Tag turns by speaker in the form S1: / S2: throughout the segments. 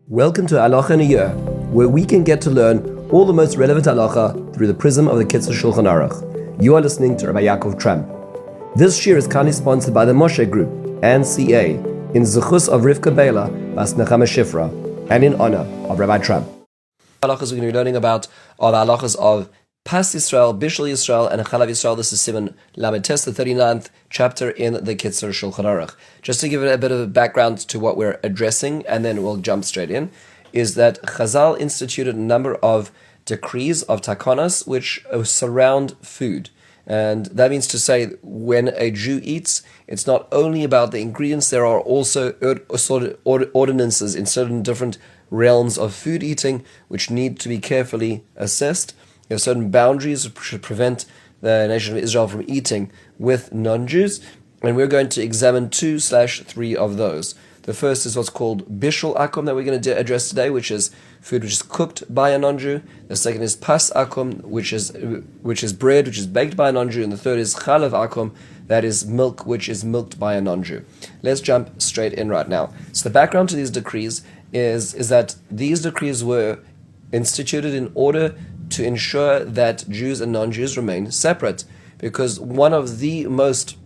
S1: Welcome to Halacha in a Year, where we can get to learn all the most relevant halacha through the prism of the Kitzur Shulchan Aruch. You are listening to Rabbi Ya'akov Trump. This year is kindly sponsored by the Moshe Group and CA in zechus of Rivka Béla, bas נחמה שיפרה, and in honor of Rabbi Trump. Halachas we're going to be learning about are the halachas of Pas Yisrael, Bishul Yisrael, and Chalav Yisrael. This is Siman Lamed Tes, the 39th chapter in the Kitzur Shulchan Aruch. Just to give it a bit of a background to what we're addressing, and then we'll jump straight in, is that Chazal instituted a number of decrees of takonas which surround food. And that means to say, when a Jew eats, it's not only about the ingredients, there are also ordinances in certain different realms of food eating which need to be carefully assessed. There are certain boundaries which should prevent the nation of Israel from eating with non-Jews, and we're going to examine 2/3 of those. The first is what's called Bishul Akum that we're going to address today, which is food which is cooked by a non-Jew. The second is Pas Akum, which is bread which is baked by a non-Jew, and the third is Chalav Akum, that is milk which is milked by a non-Jew. Let's jump straight in right now. So the background to these decrees is that these decrees were instituted in order to ensure that Jews and non-Jews remain separate, because one of the most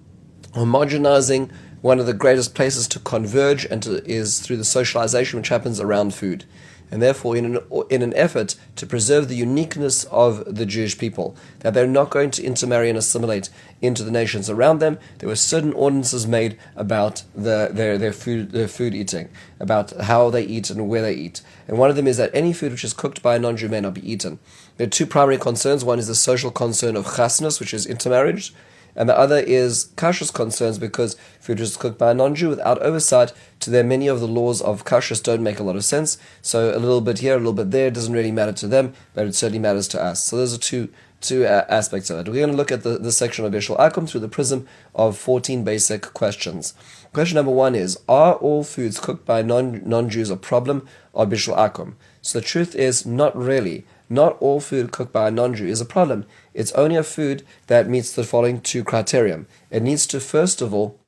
S1: homogenizing, one of the greatest places to converge is through the socialization which happens around food. And therefore, in an effort to preserve the uniqueness of the Jewish people, that they're not going to intermarry and assimilate into the nations around them, there were certain ordinances made about their food eating, about how they eat and where they eat. And one of them is that any food which is cooked by a non-Jew may not be eaten. There are two primary concerns. One is the social concern of chasnus, which is intermarriage, and the other is kashrus concerns, because food is cooked by a non-Jew without oversight. To them, many of the laws of kashrus don't make a lot of sense. So a little bit here, a little bit there, doesn't really matter to them, but it certainly matters to us. So those are two aspects of it. We're going to look at the section of Bishul Akum through the prism of 14 basic questions. Question number 1 is, are all foods cooked by non-Jews a problem of Bishul Akum? So the truth is, not really. Not all food cooked by a non-Jew is a problem. It's only a food that meets the following two criterion. It needs to, first of all,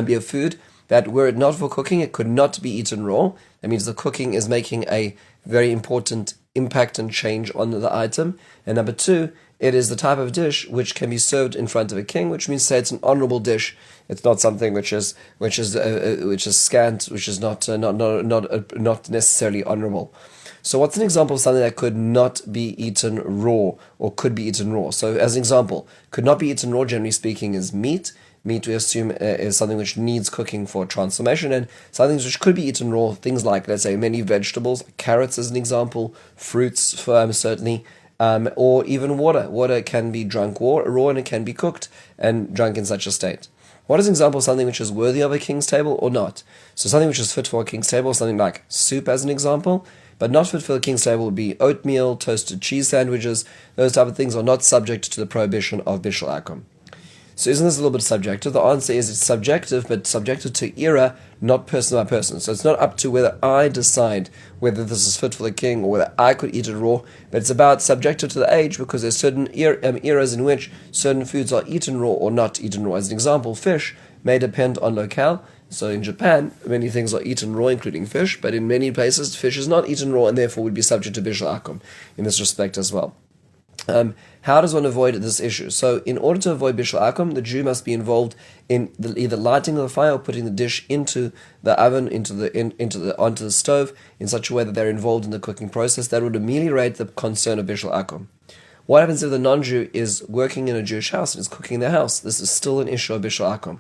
S1: be a food that, were it not for cooking, it could not be eaten raw. That means the cooking is making a very important impact and change on the item. And number 2, it is the type of dish which can be served in front of a king, which means, say, it's an honorable dish. It's not something which is scant, which is not necessarily honorable. So what's an example of something that could not be eaten raw or could be eaten raw? So as an example, could not be eaten raw, generally speaking, is meat. Meat, we assume, is something which needs cooking for transformation, and something which could be eaten raw, things like, let's say, many vegetables, carrots as an example, fruits, certainly, or even water. Water can be drunk raw, and it can be cooked and drunk in such a state. What is an example of something which is worthy of a king's table or not? So something which is fit for a king's table, something like soup as an example, but not fit for the king's table would be oatmeal, toasted cheese sandwiches. Those type of things are not subject to the prohibition of Bishul Akum. So isn't this a little bit subjective? The answer is it's subjective, but subjective to era, not person by person. So it's not up to whether I decide whether this is fit for the king or whether I could eat it raw, but it's about subjective to the age, because there's certain eras in which certain foods are eaten raw or not eaten raw. As an example, fish may depend on locale. So in Japan, many things are eaten raw, including fish, but in many places, fish is not eaten raw and therefore would be subject to Bishul Akum in this respect as well. How does one avoid this issue? So in order to avoid Bishul Akum, the Jew must be involved in either lighting of the fire or putting the dish into the oven, onto the stove, in such a way that they're involved in the cooking process. That would ameliorate the concern of Bishul Akum. What happens if the non-Jew is working in a Jewish house and is cooking in their house? This is still an issue of Bishul Akum.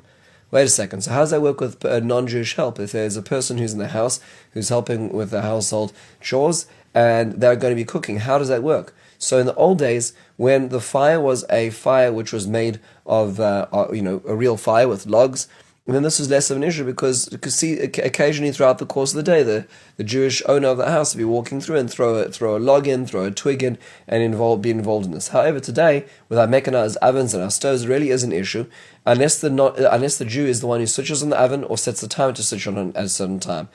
S1: Wait a second, so how does that work with non-Jewish help? If there's a person who's in the house, who's helping with the household chores, and they're going to be cooking, how does that work? So in the old days, when the fire was a fire which was made of, a real fire with logs, and then this was less of an issue, because you could see occasionally throughout the course of the day, the Jewish owner of the house would be walking through and throw a log in, throw a twig in, and be involved in this. However, today, with our mechanized ovens and our stoves, it really is an issue, unless the Jew is the one who switches on the oven or sets the timer to switch on at a certain time.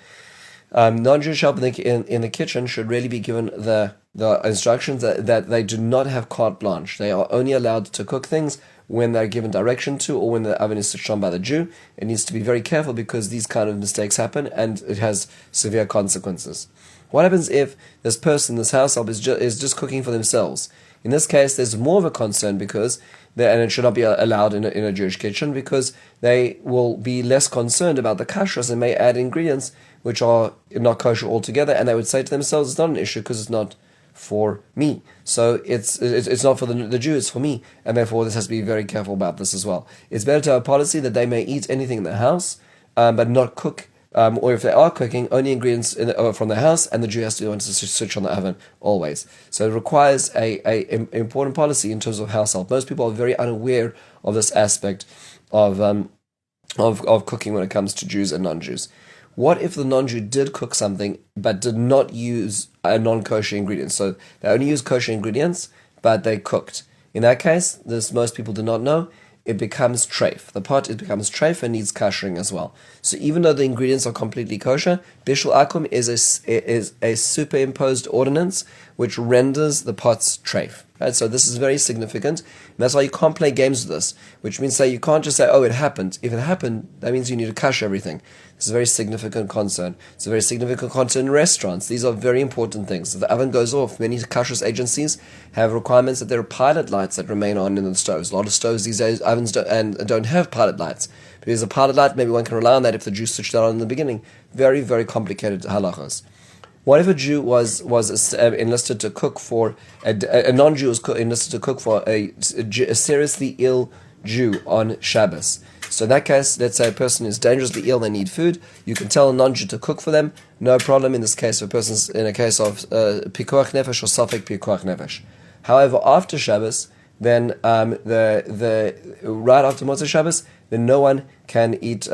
S1: Non-Jewish help in the kitchen should really be given the instructions that they do not have carte blanche. They are only allowed to cook things when they're given direction to, or when the oven is switched on by the Jew. It needs to be very careful because these kind of mistakes happen and it has severe consequences. What happens if this person, this household, is just cooking for themselves? In this case, there's more of a concern because, and it should not be allowed in a Jewish kitchen, because they will be less concerned about the kashrus and may add ingredients which are not kosher altogether, and they would say to themselves, it's not an issue because it's not for me. So it's not for the Jew, it's for me, and therefore this has to be very careful about this as well. It's better to have a policy that they may eat anything in the house, but not cook, or if they are cooking, only ingredients from the house, and the Jew has to want to switch on the oven always. So it requires a important policy in terms of household. Most people are very unaware of this aspect of cooking when it comes to Jews and non-Jews. What if the non-Jew did cook something but did not use a non-kosher ingredient? So they only used kosher ingredients, but they cooked. In that case, this most people do not know, it becomes treif. The pot, it becomes treif and needs koshering as well. So even though the ingredients are completely kosher, Bishul Akum is a superimposed ordinance which renders the pots treif. Right? So this is very significant. And that's why you can't play games with this, which means you can't just say, oh, it happened. If it happened, that means you need to kosher everything. It's a very significant concern. It's a very significant concern in restaurants. These are very important things. If the oven goes off, many kashrus agencies have requirements that there are pilot lights that remain on in the stoves. A lot of stoves these days, ovens don't have pilot lights. Because a pilot light, maybe one can rely on that if the Jew switched that on in the beginning. Very, very complicated halachas. What if a Jew was enlisted to cook for, a non-Jew was enlisted to cook for a seriously ill Jew on Shabbos? So in that case, let's say a person is dangerously ill, they need food. You can tell a non-Jew to cook for them, no problem. In this case, if a person's in a case of pikuach nefesh or safek pikuach nefesh. However, after Shabbos, then the right after Motzei Shabbos, then no one can eat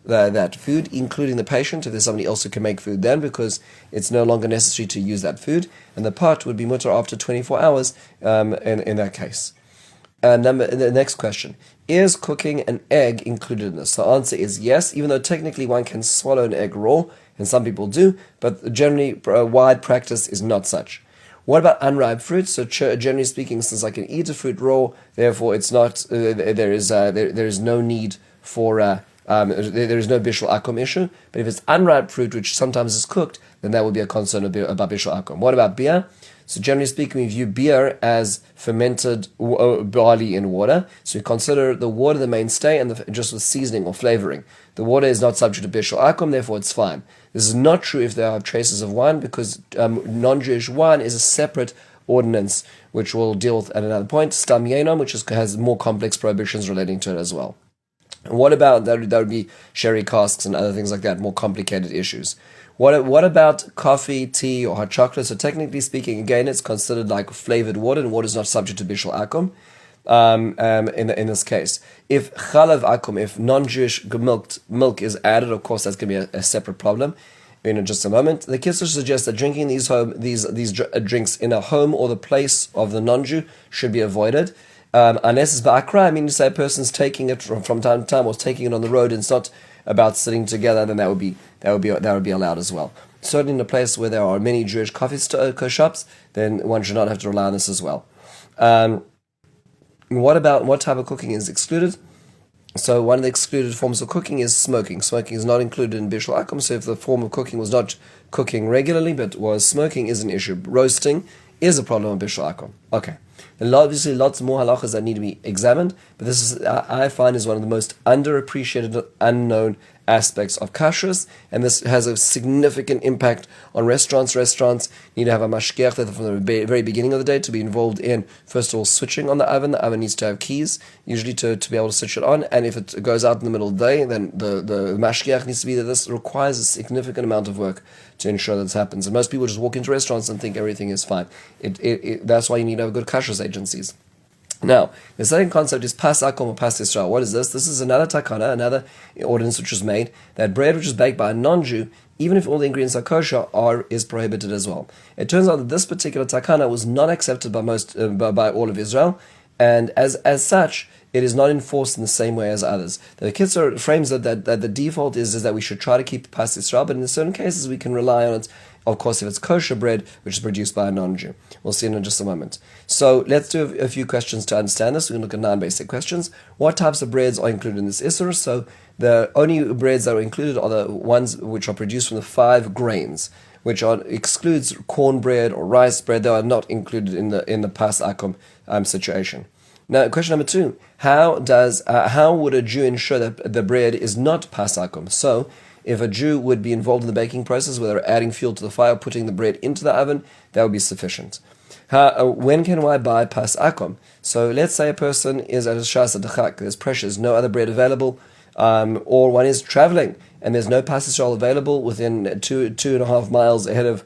S1: that food, including the patient, if there's somebody else who can make food then, because it's no longer necessary to use that food, and the pot would be mutter after 24 hours in that case. The next question, is cooking an egg included in this? The answer is yes, even though technically one can swallow an egg raw, and some people do, but generally wide practice is not such. What about unripe fruit? So generally speaking, since I can eat a fruit raw, therefore it's not. There is no need for. There is no Bishul Akum issue. But if it's unripe fruit, which sometimes is cooked, then that would be a concern about Bishul Akum. What about beer? So generally speaking, we view beer as fermented barley in water. So we consider the water the mainstay, and just with seasoning or flavoring. The water is not subject to Bishul Akum, therefore it's fine. This is not true if there are traces of wine, because non-Jewish wine is a separate ordinance, which we'll deal with at another point. Stam Yenom, which has more complex prohibitions relating to it as well. And what about, that would be sherry casks and other things like that, more complicated issues. What about coffee, tea, or hot chocolate? So technically speaking, again, it's considered like flavored water, and water is not subject to Bishul Akum in this case. If Chalav Akum, if non-Jewish milk is added, of course, that's going to be a separate problem in just a moment. The Kitzur suggests that drinking these drinks in a home or the place of the non-Jew should be avoided. Unless it's ba'akra, I mean, to say a person's taking it from time to time or taking it on the road, and it's not about sitting together, then that would be allowed as well. Certainly in a place where there are many Jewish coffee shops, then one should not have to rely on this as well. What type of cooking is excluded? So one of the excluded forms of cooking is smoking. Smoking is not included in Bishul Akum, so if the form of cooking was not cooking regularly, but was smoking, is an issue. Roasting is a problem of Bishul Akum. Okay. And obviously lots more halachas that need to be examined, but this is, I find, is one of the most underappreciated, unknown aspects of kashrus, and this has a significant impact on restaurants. Restaurants need to have a mashgiach from the very beginning of the day to be involved in, first of all, switching on the oven. The oven needs to have keys, usually to be able to switch it on, and if it goes out in the middle of the day, then the mashgiach needs to be there. This requires a significant amount of work to ensure that this happens, and most people just walk into restaurants and think everything is fine. That's why you need to have good kashrus agencies. Now, the second concept is pas Akum or pas Yisrael. What is this? This is another takana, another ordinance which was made, that bread which is baked by a non-Jew, even if all the ingredients are kosher, is prohibited as well. It turns out that this particular takana was not accepted by all of Israel, and as such, it is not enforced in the same way as others. The Kitzur frames that the default is that we should try to keep Pas Yisrael, but in certain cases we can rely on it. Of course, if it's kosher bread, which is produced by a non-Jew. We'll see in just a moment. So let's do a few questions to understand this. We can look at 9 basic questions. What types of breads are included in this Isser? So the only breads that are included are the ones which are produced from the 5 grains, which excludes cornbread or rice bread. They are not included in the Pas Akum situation. Now, question number 2: how would a Jew ensure that the bread is not Pas Akum? So, if a Jew would be involved in the baking process, whether adding fuel to the fire, putting the bread into the oven, that would be sufficient. When can I buy Pas Akum? So let's say a person is at a shas adachak, there's pressure, there's no other bread available, or one is traveling and there's no Pas Yisrael available within 2.5 miles ahead of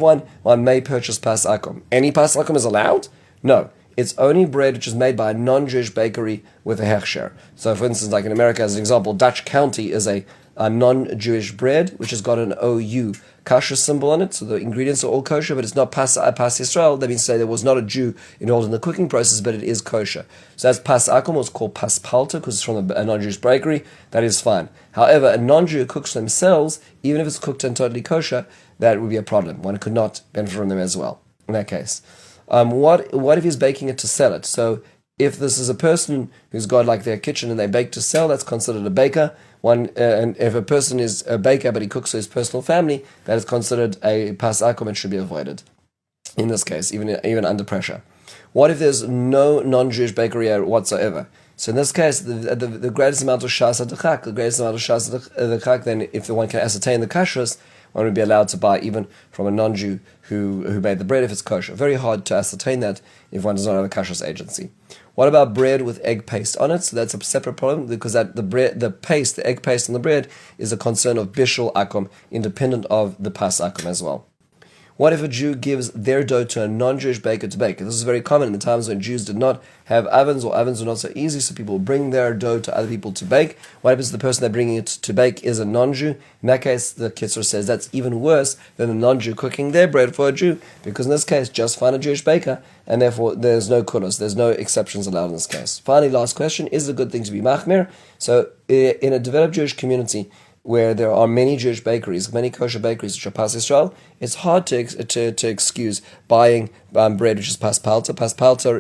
S1: one may purchase Pas Akum. Any Pas Akum is allowed? No. It's only bread which is made by a non-Jewish bakery with a hechsher. So for instance, like in America, as an example, Dutch County is a non-Jewish bread, which has got an OU kosher symbol on it, so the ingredients are all kosher, but it's not Pas Yisrael. That means to say there was not a Jew involved in the cooking process, but it is kosher. So that's Pas Akum, what's called Pas Palta, because it's from a non-Jewish bakery. That is fine. However, a non-Jew who cooks themselves, even if it's cooked and totally kosher, that would be a problem. One could not benefit from them as well, in that case. What if he's baking it to sell it? So if this is a person who's got like their kitchen and they bake to sell, that's considered a baker. And if a person is a baker but he cooks for his personal family, that is considered a Pas Akum and should be avoided. In this case, even under pressure. What if there's no non-Jewish bakery whatsoever? So in this case, the greatest amount of shas adachak, then if the one can ascertain the kashrus, one would be allowed to buy even from a non-Jew who made the bread if it's kosher. Very hard to ascertain that if one does not have a kashrus agency. What about bread with egg paste on it? So that's a separate problem because the egg paste on the bread is a concern of Bishul Akum, independent of the Pas Akum as well. What if a Jew gives their dough to a non-Jewish baker to bake? This is very common in the times when Jews did not have ovens, or ovens were not so easy, so people bring their dough to other people to bake. What happens if the person they're bringing it to bake is a non-Jew? In that case, the Kitzur says that's even worse than a non-Jew cooking their bread for a Jew, because in this case, just find a Jewish baker, and therefore there's no kulos, there's no exceptions allowed in this case. Finally, last question, is it a good thing to be machmir? So, in a developed Jewish community, where there are many Jewish bakeries, many kosher bakeries which are Pas Yisrael, it's hard to excuse buying bread which is Pas Palta. Pas Palta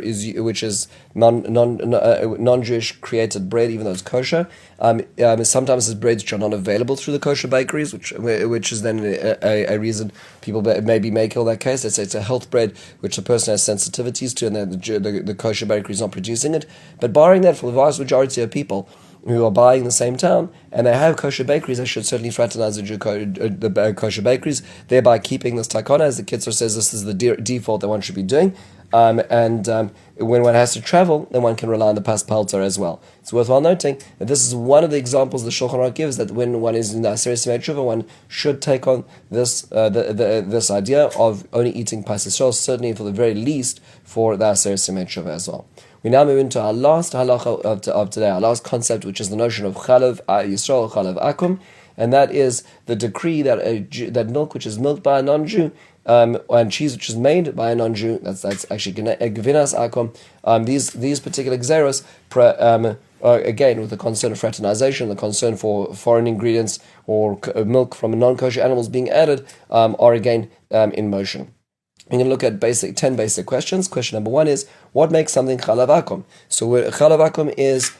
S1: which is non-Jewish created bread, even though it's kosher. Sometimes there's breads which are not available through the kosher bakeries, which is then a reason people maybe make in that case. Let's say it's a health bread which the person has sensitivities to, and then the kosher bakery is not producing it. But barring that, for the vast majority of people who are buying the same town, and they have kosher bakeries, they should certainly fraternize the kosher bakeries, thereby keeping this taikana. As the Kitzur says, this is the default that one should be doing. When one has to travel, then one can rely on the Pas Palta as well. It's worthwhile noting that this is one of the examples the Shulchan Aruch gives, that when one is in the Aseret Simei Tshuva, one should take on this this idea of only eating Pas Yisrael, certainly for the very least for the Aseret Simei Tshuva as well. We now move into our last halacha of today, our last concept, which is the notion of Chalav Yisrael, Chalav Akum, and that is the decree that milk which is milked by a non-Jew, and cheese which is made by a non-Jew, that's actually Gvinas Akum. These particular xeros, again, with the concern of fraternization, the concern for foreign ingredients or milk from non-kosher animals being added, are again in motion. We're going to look at 10 basic questions. Question number 1 is, what makes something Chalav Akum? So Chalav Akum is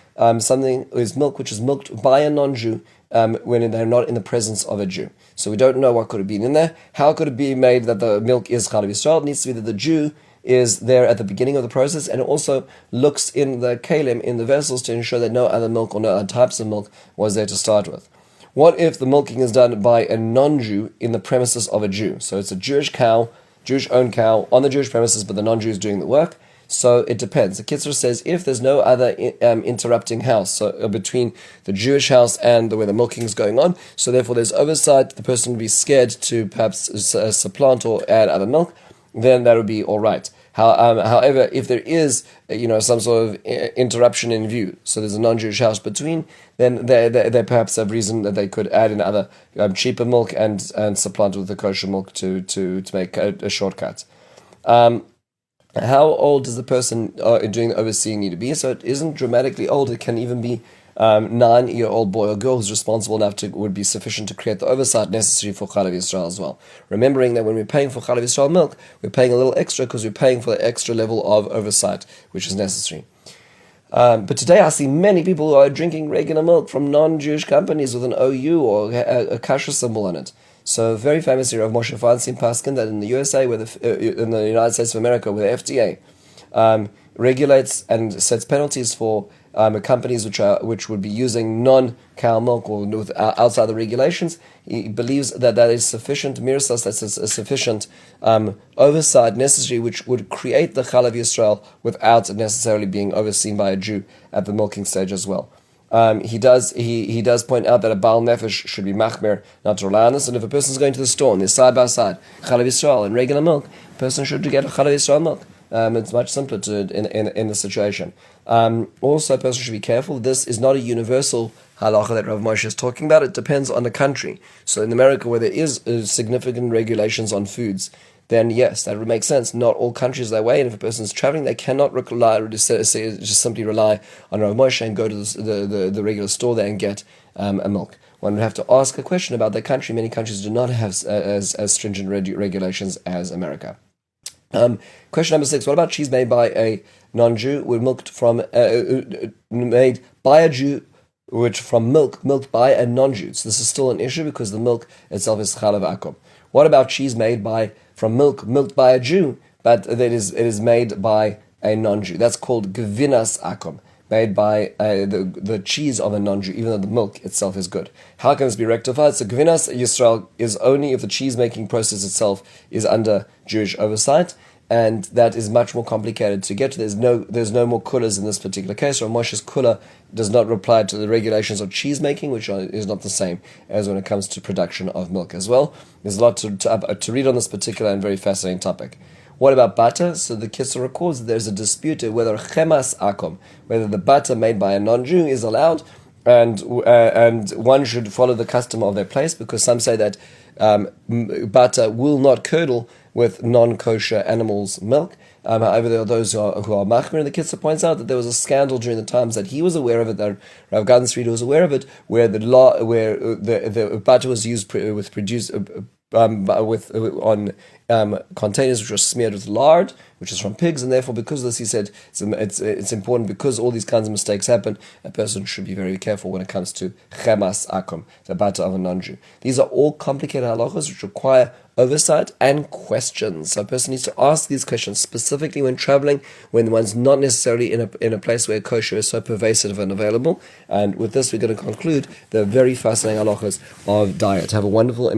S1: milk which is milked by a non-Jew when they're not in the presence of a Jew. So we don't know what could have been in there. How could it be made that the milk is Chalav Yisrael? It needs to be that the Jew is there at the beginning of the process, and also looks in the kalim, in the vessels, to ensure that no other milk or no other types of milk was there to start with. What if the milking is done by a non-Jew in the premises of a Jew? So it's a Jewish cow, Jewish-owned cow on the Jewish premises, but the non-Jew is doing the work. So it depends. The Kitzur says if there's no other interrupting house, so between the Jewish house and where the milking is going on, so therefore there's oversight, the person would be scared to perhaps supplant or add other milk, then that would be all right. However, if there is some sort of interruption in view, so there's a non-Jewish house between, then they perhaps have reason that they could add in other cheaper milk and supplant with the kosher milk to make a shortcut. How old does the person doing the overseeing need to be? So it isn't dramatically old. It can even be 9-year-old boy or girl who's responsible enough would be sufficient to create the oversight necessary for Chalav Yisrael as well. Remembering that when we're paying for Chalav Yisrael milk, we're paying a little extra because we're paying for the extra level of oversight which is necessary. But today I see many people who are drinking regular milk from non-Jewish companies with an OU or a kasher symbol on it. So very famously, Rav Moshe Feinstein Paskin that in the USA, in the United States of America, where the FDA regulates and sets penalties for companies which would be using non-cow milk or outside the regulations, he believes that is sufficient mirsas, that's a sufficient oversight necessary, which would create the Chalav Yisrael without necessarily being overseen by a Jew at the milking stage as well. He does point out that a Baal Nefesh should be machmer, not to rely on this, and if a person is going to the store and they're side by side, Chalav Yisrael and regular milk, a person should get a Chalav Yisrael milk. It's much simpler in the situation. Also, a person should be careful. This is not a universal halacha that Rav Moshe is talking about. It depends on the country. So in America, where there is significant regulations on foods, then yes, that would make sense. Not all countries are that way, and if a person is traveling, they cannot just simply rely on Rav Moshe and go to the regular store there and get a milk. One would have to ask a question about their country. Many countries do not have as stringent regulations as America. Question number 6. What about cheese made by a non-Jew made by a Jew, which from milked by a non-Jew? So this is still an issue because the milk itself is Chalav Akum. What about cheese made from milked by a Jew, but it is made by a non-Jew? That's called Gevinas Akum, made by the cheese of a non-Jew, even though the milk itself is good. How can this be rectified? So Gevinas Yisrael is only if the cheese-making process itself is under Jewish oversight, and that is much more complicated to get to. There's no more kulas in this particular case. Rav Moshe's kula does not apply to the regulations of cheese making, which is not the same as when it comes to production of milk as well. There's a lot to read on this particular and very fascinating topic. What about butter? So the Kitzur records that there's a dispute whether chemas akum, whether the butter made by a non-Jew is allowed, and one should follow the custom of their place, because some say that butter will not curdle with non-kosher animals' milk. However, there are those who are machmer, and the Kitzur points out that there was a scandal during the times that he was aware of it, that Rav Gansfried was aware of it, where the butter was used on containers which were smeared with lard, which is from pigs, and therefore because of this he said it's important, because all these kinds of mistakes happen, a person should be very careful when it comes to chemas akum, the butter of a non-Jew. These are all complicated halachos which require oversight and questions. So a person needs to ask these questions specifically when traveling, when one's not necessarily in a place where kosher is so pervasive and available. And with this we're going to conclude the very fascinating halachos of diet. Have a wonderful